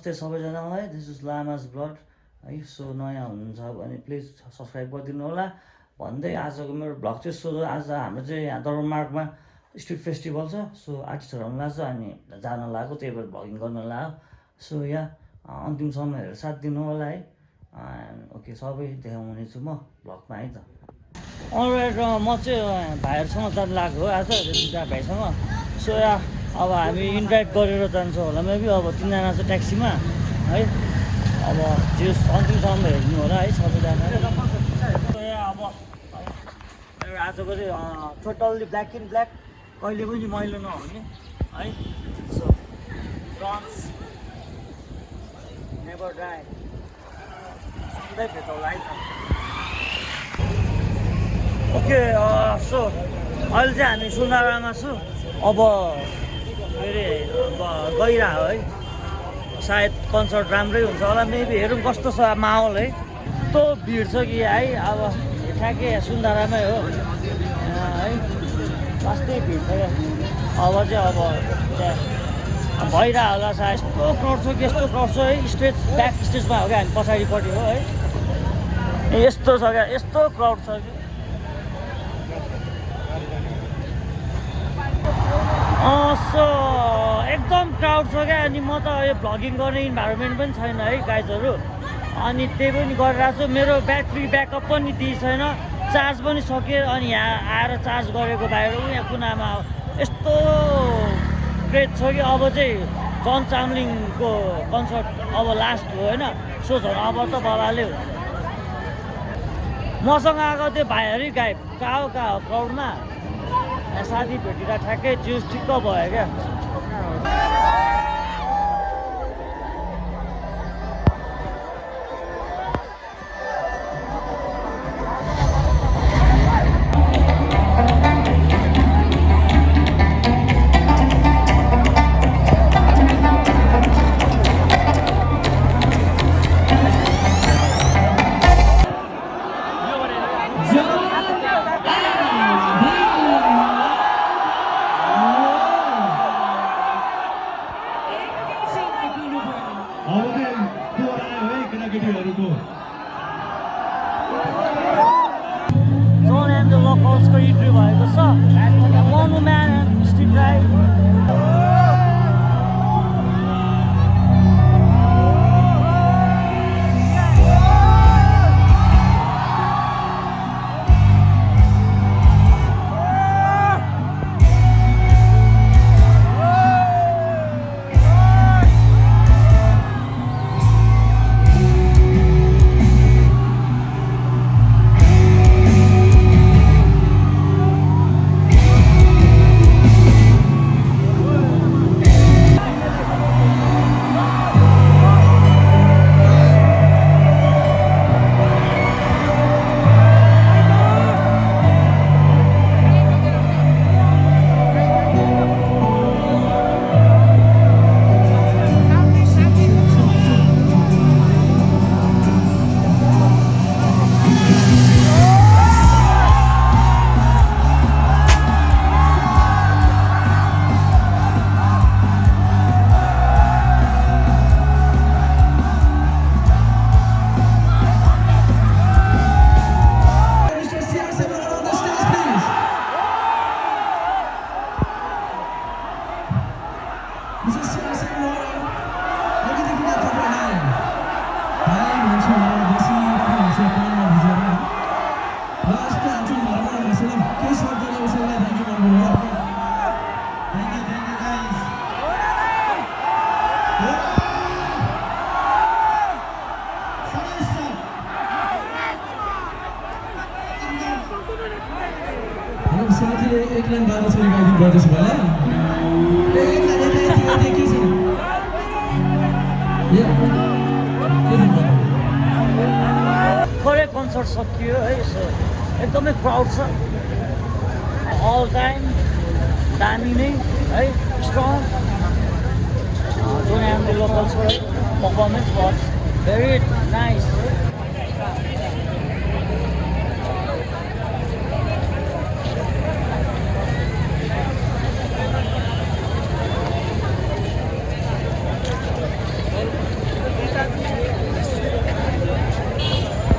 नमस्ते सबैजनालाई, this is लामाज blog है। सो नयाँ हुनुहुन्छ भने प्लिज सब्सक्राइब गरिदिनु होला भन्दै आजको मेरो ब्लग चाहिँ सो आज हाम्रो चाहिँ यहाँ दरबारमार्गमा स्ट्रिट फेस्टिभल छ। सो आर्टिस्टहरू आउनु लाग्छ अनि जान लाग्यो, त्यही भएर भ्लगिङ गर्न लाग्यो। सो यहाँ अन्तिमसम्म हेरेर साथ दिनु होला है। ओके, सबै देखाउने छु म ब्लगमा है त। अलराइट, म चाहिँ भाइहरूसँग जान लाग्यो आज दुईजना भाइसँग। सो यहाँ अब हामी इन्ट्राक्ट गरेर जान्छौँ होला मेबी। अब तिनजना चाहिँ ट्याक्सीमा है। अब जस अन्तिमसम्म हेर्नु होला है सबैजना। अब आजको चाहिँ टोटल्ली ब्ल्याक एन्ड ब्ल्याक, कहिले पनि मैलो नहुने है। सो ब्रन्ज नेभर ड्राई, सधैँ भेटौँला है त। ओके, सो अहिले चाहिँ हामी सुन्दारामा छु। अब फेरि गइरह है, सायद कन्सर्ट राम्रै हुन्छ होला मेबी। हेरौँ कस्तो छ माहौल है। यस्तो भिड छ कि है। अब ठ्याक्कै सुन्दारामै हो है, वास्तै भिड छ क्या। अब चाहिँ अब त्यहाँ भइरह होला सायद। यस्तो क्राउड छ कि यस्तो क्राउड छ है। स्टेज ब्याक स्टेजमा हो क्या, हामी पछाडिपट्टि हो है। यस्तो छ क्या, यस्तो क्राउड छ कि सो एकदम क्राउड छ क्या। अनि म त यो भ्लगिङ गर्ने इन्भाइरोमेन्ट पनि छैन है गाइजहरू। अनि त्यही पनि गरिरहेको छु। मेरो ब्याट्री ब्याकअप पनि दिएको छैन, चार्ज पनि सक्यो। अनि यहाँ आएर चार्ज गरेको बाहिर यहाँ कुनामा यस्तो क्रेज छ कि अब चाहिँ जन चामलिङको कन्सर्ट अब लास्ट हो होइन। सो झन् अब त बबाले हुन्छ। मसँग आएको त्यो भाइहरू गायब कहाँ हो क्राउडमा। साथी भेटेर ठ्याक्कै जिउस ठिक्क भयो क्या। जोन एन्ड द लकल्सको इन्ट्री भएको छ। Monument street ride. साथीले एक लाइन गाना छोरी गाइदिनु पर्दैछ होला। खरै कन्सर्ट सकियो है। सो एकदमै क्राउड छ अल टाइम, दामी नै है, स्ट्रङ। जोन एन्ड द लकल्सको पर्फर्मेन्स वाज भेरी नाइस।